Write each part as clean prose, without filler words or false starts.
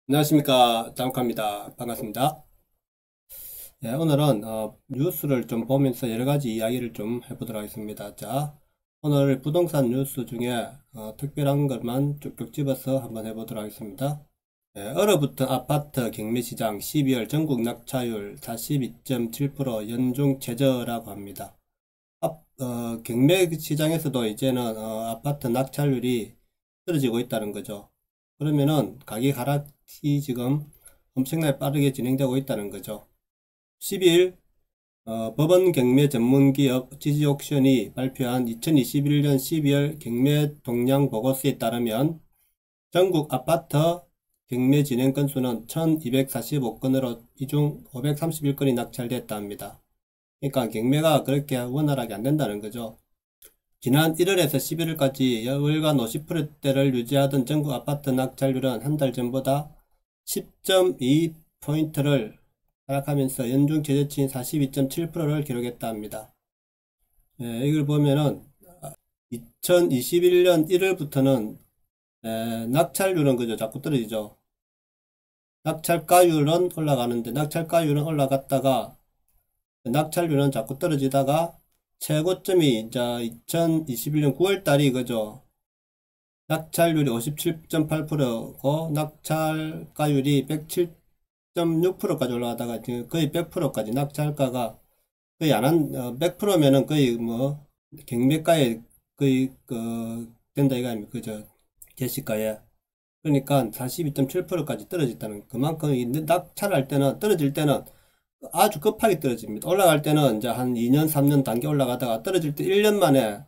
안녕하십니까, 장욱합니다. 반갑습니다. 예, 오늘은 뉴스를 좀 보면서 여러가지 이야기를 좀 해보도록 하겠습니다. 자, 오늘 부동산 뉴스 중에 특별한 것만 쭉쭉 집어서 한번 해보도록 하겠습니다. 예, 얼어붙은 아파트 경매시장 12월 전국 낙찰율 42.7% 연중 최저라고 합니다. 경매시장에서도 이제는 아파트 낙찰률이 떨어지고 있다는 거죠. 그러면은 가격 하락이 지금 엄청나게 빠르게 진행되고 있다는 거죠. 12일 법원 경매 전문기업 지지옥션이 발표한 2021년 12월 경매 동향 보고서에 따르면 전국 아파트 경매 진행 건수는 1245건으로 이 중 531건이 낙찰됐다 합니다. 그러니까 경매가 그렇게 원활하게 안 된다는 거죠. 지난 1월에서 11월까지 월간 50%대를 유지하던 전국 아파트 낙찰률은 한 달 전보다 10.2포인트를 하락하면서 연중 최저치인 42.7%를 기록했다 합니다. 예, 이걸 보면은 2021년 1월부터는 낙찰률은 그저 자꾸 떨어지죠. 낙찰가율은 올라가는데 낙찰가율은 올라갔다가 낙찰률은 자꾸 떨어지다가 최고점이 이제 2021년 9월달이 그죠. 낙찰률이 57.8%고 낙찰가율이 107.6%까지 올라가다가 지금 거의 100%까지 낙찰가가 거의 안한 100%면은 거의 뭐 경매가에 거의 된다 이거 아닙니까 그죠. 제시가에 그러니까 42.7%까지 떨어졌다는 그만큼 낙찰할 때는 떨어질 때는 아주 급하게 떨어집니다. 올라갈 때는 이제 한 2년 3년 단계 올라가다가 떨어질 때 1년 만에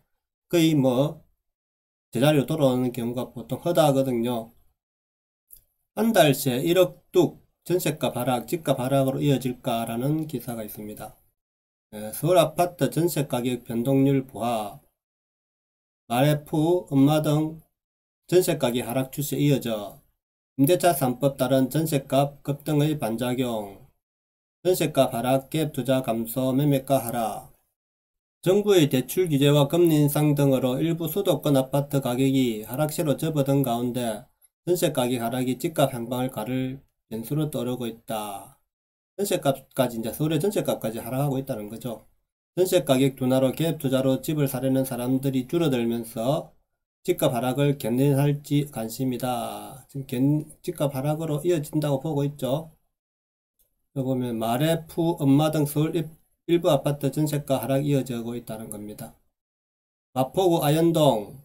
거의 뭐 제자리로 돌아오는 경우가 보통 허다하거든요. 한 달 새 1억 뚝 전세가 하락, 집값 하락으로 이어질까라는 기사가 있습니다. 서울 아파트 전세 가격 변동률 보합, 마레프, 음마 등 전세 가격 하락 추세 이어져 임대차 3법 따른 전세값 급등의 반작용, 전세값 하락, 갭 투자 감소, 매매가 하락, 정부의 대출 규제와 금리 인상 등으로 일부 수도권 아파트 가격이 하락세로 접어든 가운데 전세 가격 하락이 집값 향방을 가를 변수로 떠오르고 있다. 전세값까지 이제 서울의 전세값까지 하락하고 있다는 거죠. 전세 가격 둔화로 갭 투자로 집을 사려는 사람들이 줄어들면서 집값 하락을 견인할지 관심이다. 지금 집값 하락으로 이어진다고 보고 있죠. 여기 보면 마레프, 엄마 등 서울 일부 아파트 전세가 하락 이어지고 있다는 겁니다. 마포구 아현동,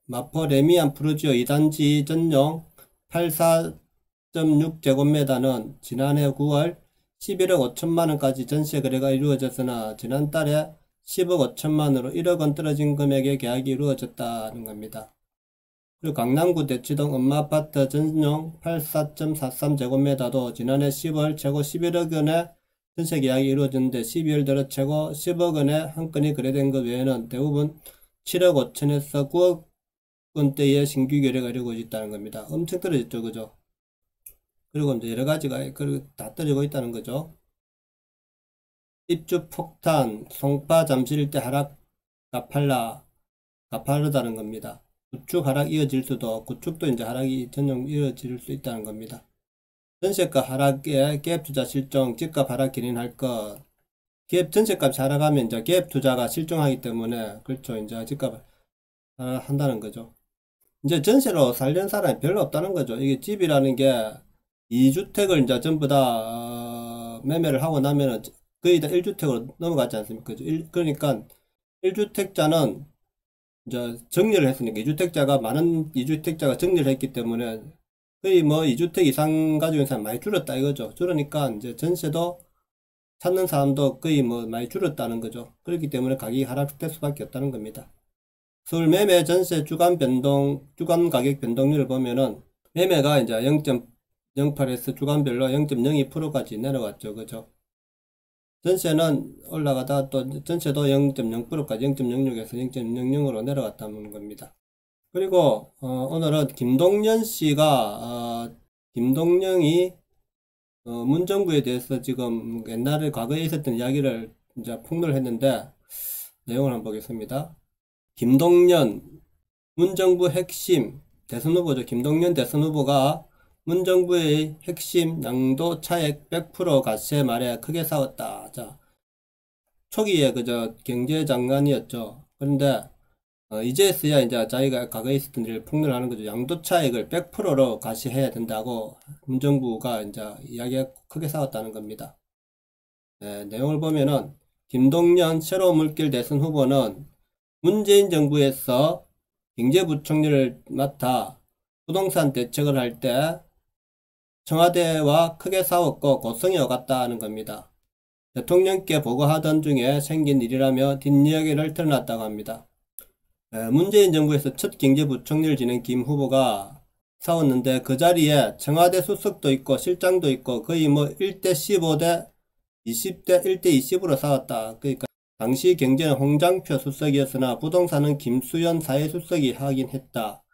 마포 레미안 프루지오 2단지 전용 84.6제곱미터는 지난해 9월 11억 5천만원까지 전세 거래가 이루어졌으나 지난달에 10억 5천만원으로 1억원 떨어진 금액의 계약이 이루어졌다는 겁니다. 그리고 강남구 대치동 엄마아파트 전용 84.43제곱미터도 지난해 10월 최고 11억원의 전세 계약이 이루어졌는데 12월 들어 최고 10억원의 한 건이 거래된 것 외에는 대부분 7억 5천에서 9억 원대의 신규 거래가 이루어지고 있다는 겁니다. 엄청 떨어졌죠, 그죠? 그리고 이제 여러 가지가 다 떨어지고 있다는 거죠. 입주 폭탄, 송파 잠실일대 하락, 가파르다는 겁니다. 구축 하락 이어질 수도, 구축도 이제 하락이 전용 이어질 수 있다는 겁니다. 전세가 하락에 갭 투자 실종, 집값 하락 기린할 것. 갭 전세값이 하락하면 이제 갭 투자가 실종하기 때문에 그렇죠. 이제 집값 한다는 거죠. 이제 전세로 살려는 사람이 별로 없다는 거죠. 이게 집이라는 게 2주택을 이제 전부 다 매매를 하고 나면은 거의 다 1주택으로 넘어갔지 않습니까? 그러니까 1주택자는 이제 정리를 했으니까 2주택자가 많은 2주택자가 정리를 했기 때문에 거의 뭐 2주택 이상 가지고 있는 사람 많이 줄었다 이거죠. 그러니까 이제 전세도 찾는 사람도 거의 뭐 많이 줄었다는 거죠. 그렇기 때문에 가격이 하락될 수밖에 없다는 겁니다. 서울 매매 전세 주간 가격 변동률을 보면은 매매가 이제 0.08에서 주간별로 0.02%까지 내려갔죠. 그죠? 전세는 올라가다 또 전세도 0.0%까지 0.06에서 0.00으로 내려갔다는 겁니다. 그리고 오늘은 김동연 씨가 김동연이 문정부에 대해서 지금 옛날에 과거에 있었던 이야기를 이제 폭로를 했는데 내용을 한번 보겠습니다. 김동연 문정부 핵심 대선 후보죠. 김동연 대선 후보가 문정부의 핵심 양도 차액 100% 가세 말에 크게 싸웠다. 자, 초기에 그저 경제장관이었죠. 그런데 이제서야 이제 자기가 과거에 있었던 일을 폭로하는 거죠. 양도 차익을 100%로 가시해야 된다고 문정부가 이제 이야기가 크게 싸웠다는 겁니다. 네, 내용을 보면은 김동연 새로운 물길 대선 후보는 문재인 정부에서 경제부총리를 맡아 부동산 대책을 할 때 청와대와 크게 싸웠고 고성이 오갔다는 겁니다. 대통령께 보고하던 중에 생긴 일이라며 뒷이야기를 털어놨다고 합니다. 문재인 정부에서 첫 경제부총리를 지낸 김 후보가 싸웠는데 그 자리에 청와대 수석도 있고 실장도 있고 거의 뭐 1대 15대 20대 1대 20으로 싸웠다. 그러니까 당시 경제는 홍장표 수석이었으나 부동산은 김수현 사회수석이 하긴 했다.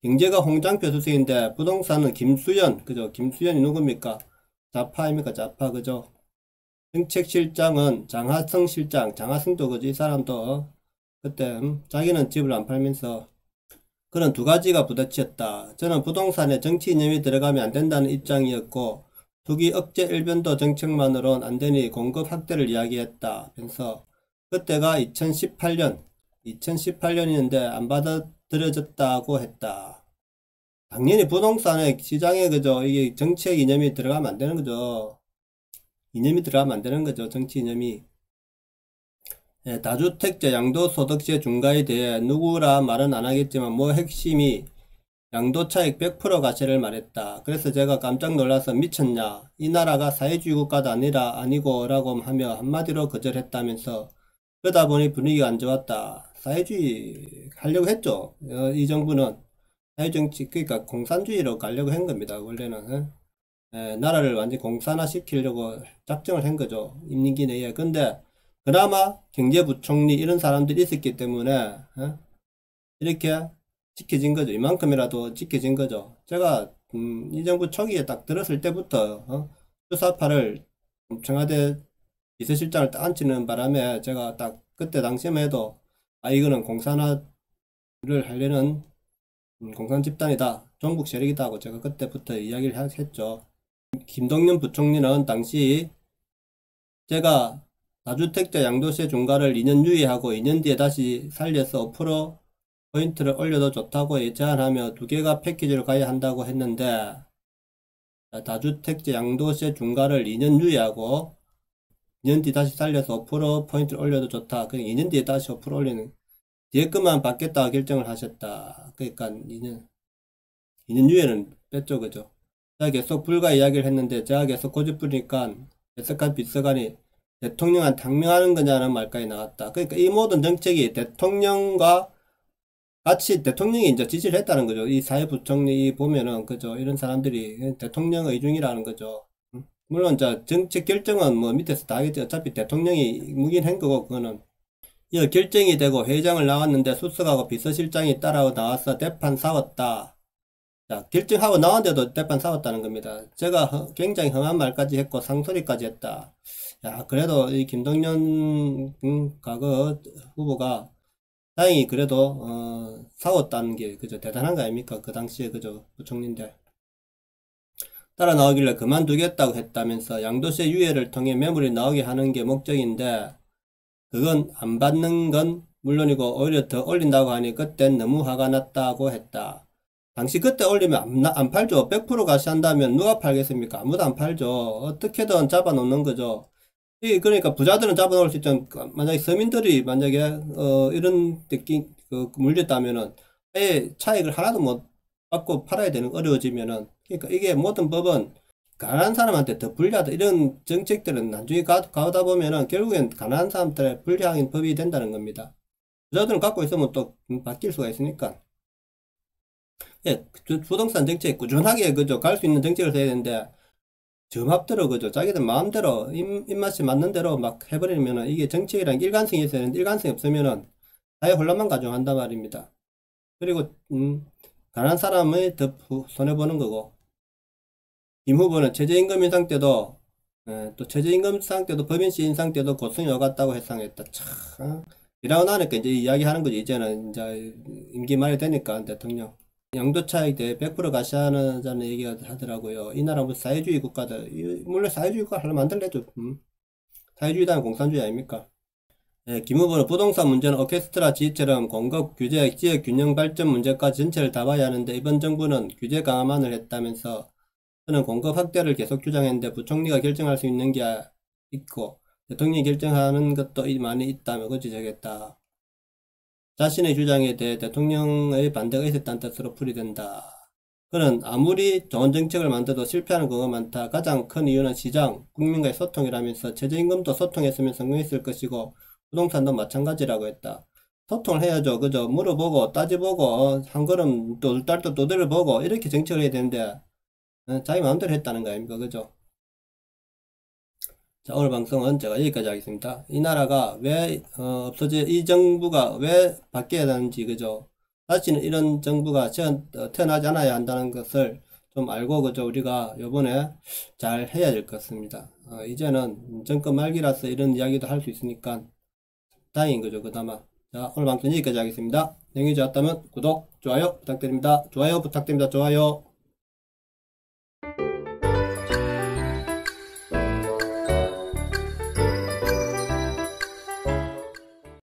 경제가 홍장표 수석인데 부동산은 김수현, 그죠? 김수현이 누굽니까? 좌파입니까? 좌파, 그죠? 정책실장은 장하성 실장, 장하성도 그죠? 이 사람도 그때 자기는 집을 안 팔면서 그런 두 가지가 부딪혔다. 저는 부동산에 정치 이념이 들어가면 안 된다는 입장이었고 투기 억제 일변도 정책만으로는 안 되니 공급 확대를 이야기했다. 그래서 그때가 2018년이었는데 안 받아들여졌다고 했다. 당연히 부동산의 시장에 그죠? 이게 정책 이념이 들어가면 안 되는 거죠. 이념이 들어가면 안 되는 거죠. 정치 이념이. 예, 다주택자 양도소득세 중과에 대해 누구라 말은 안 하겠지만 뭐 핵심이 양도차익 100% 가세를 말했다. 그래서 제가 깜짝 놀라서 미쳤냐? 이 나라가 사회주의 국가도 아니고 라고 하며 한마디로 거절했다면서 그러다 보니 분위기가 안 좋았다. 사회주의 하려고 했죠. 이 정부는 사회정치 그러니까 공산주의로 가려고 한 겁니다. 원래는 나라를 완전히 공산화 시키려고 작정을 한 거죠. 임기 내에. 근데 그나마 경제부총리 이런 사람들이 있었기 때문에 이렇게 지켜진 거죠. 이만큼이라도 지켜진 거죠. 제가 이 정부 초기에 딱 들었을 때부터 수사파를 청와대 비서실장을 딱 앉히는 바람에 제가 딱 그때 당시에만 해도 이거는 공산화를 하려는 공산 집단이다. 종북 세력이다 하고 제가 그때부터 이야기를 했죠. 김동연 부총리는 당시 제가 다주택자 양도세 중과를 2년 유예하고 2년 뒤에 다시 살려서 5%포인트를 올려도 좋다고 제안하며 두 개가 패키지로 가야 한다고 했는데 다주택자 양도세 중과를 2년 유예하고 2년 뒤 다시 살려서 5%포인트를 올려도 좋다. 그러니까 2년 뒤에 다시 5% 올리는 뒤에 것만 받겠다 결정을 하셨다. 그러니까 2년 유예는 뺐죠. 그죠? 제가 계속 불가 이야기를 했는데 제가 계속 고집부리니까 배석한 비서관이 대통령한테 항명하는 거냐는 말까지 나왔다. 그러니까 이 모든 정책이 대통령과 같이 대통령이 이제 지시를 했다는 거죠. 이 사회부총리 보면은 그죠. 이런 사람들이 대통령 의중이라는 거죠. 물론 자 정책 결정은 뭐 밑에서 다 하겠지. 어차피 대통령이 묵인한 거고 그거는 이 결정이 되고 회장을 나왔는데 수석하고 비서실장이 따라 나와서 대판 싸웠다. 자, 결정하고 나왔는데도 대판 싸웠다는 겁니다. 제가 굉장히 험한 말까지 했고 상소리까지 했다. 야, 그래도 이 김동연 과거 후보가 다행히 그래도 싸웠다는 게 그저 대단한 거 아닙니까? 그 당시에 그저 부총리인데 따라 나오길래 그만두겠다고 했다면서 양도세 유예를 통해 매물이 나오게 하는 게 목적인데 그건 안 받는 건 물론이고 오히려 더 올린다고 하니 그땐 너무 화가 났다고 했다. 당시 그때 올리면 안 팔죠. 100% 가시한다면 누가 팔겠습니까? 아무도 안 팔죠. 어떻게든 잡아놓는 거죠. 그러니까 부자들은 잡아놓을 수 있죠. 만약에 서민들이 만약에 이런 느낌 물렸다면은 아예 차익을 하나도 못 받고 팔아야 되는 어려워지면은 그러니까 이게 모든 법은 가난한 사람한테 더 불리하다 이런 정책들은 나중에 가다 보면은 결국엔 가난한 사람들의 불리한 법이 된다는 겁니다. 부자들은 갖고 있으면 또 바뀔 수가 있으니까. 예, 부동산 정책 꾸준하게 그죠 갈 수 있는 정책을 해야 되는데 저 맘대로 그죠 자기들 마음대로 입맛이 맞는 대로 막 해버리면은 이게 정책이랑 일관성이 있어야 되는데 일관성이 없으면은 사회 혼란만 가져간단 말입니다. 그리고 가난한 사람의 더 손해보는 거고 김 후보는 최저임금 인상 때도 또 최저임금 인상 때도 법인세 인상 때도 고성이 오갔다고 해상했다. 참 이라고 나니까 이제 이야기하는 거지. 이제는 이제 임기 말이 되니까 대통령 양도 차익 대해 100% 과시하자는 얘기가 하더라고요. 이 나라 무슨 사회주의 국가다. 물론 사회주의 국가 하나 만들래죠. 사회주의다는 공산주의 아닙니까? 네, 김 후보는 부동산 문제는 오케스트라 지휘처럼 공급, 규제, 지역 균형 발전 문제까지 전체를 다 봐야 하는데 이번 정부는 규제 강화만을 했다면서 저는 공급 확대를 계속 주장했는데 부총리가 결정할 수 있는 게 있고 대통령이 결정하는 것도 많이 있다며 그지 저겠다. 자신의 주장에 대해 대통령의 반대가 있었다는 뜻으로 풀이된다. 그는 아무리 좋은 정책을 만들어도 실패하는 경우가 많다. 가장 큰 이유는 시장, 국민과의 소통이라면서 최저임금도 소통했으면 성공했을 것이고 부동산도 마찬가지라고 했다. 소통을 해야죠. 그죠? 물어보고 따져보고 한 걸음 또 딸도 두드려보고 이렇게 정책을 해야 되는데 자기 마음대로 했다는 거 아닙니까? 그죠? 자, 오늘 방송은 제가 여기까지 하겠습니다. 이 나라가 왜 이 정부가 왜 바뀌어야 하는지 그죠? 다시는 이런 정부가 태어나지 않아야 한다는 것을 좀 알고 그죠? 우리가 요번에 잘 해야 될 것 같습니다. 이제는 정권 말기라서 이런 이야기도 할 수 있으니까 다행인 거죠. 그나마. 자, 오늘 방송 여기까지 하겠습니다. 내용이 좋았다면 구독, 좋아요 부탁드립니다. 좋아요 부탁드립니다. 좋아요.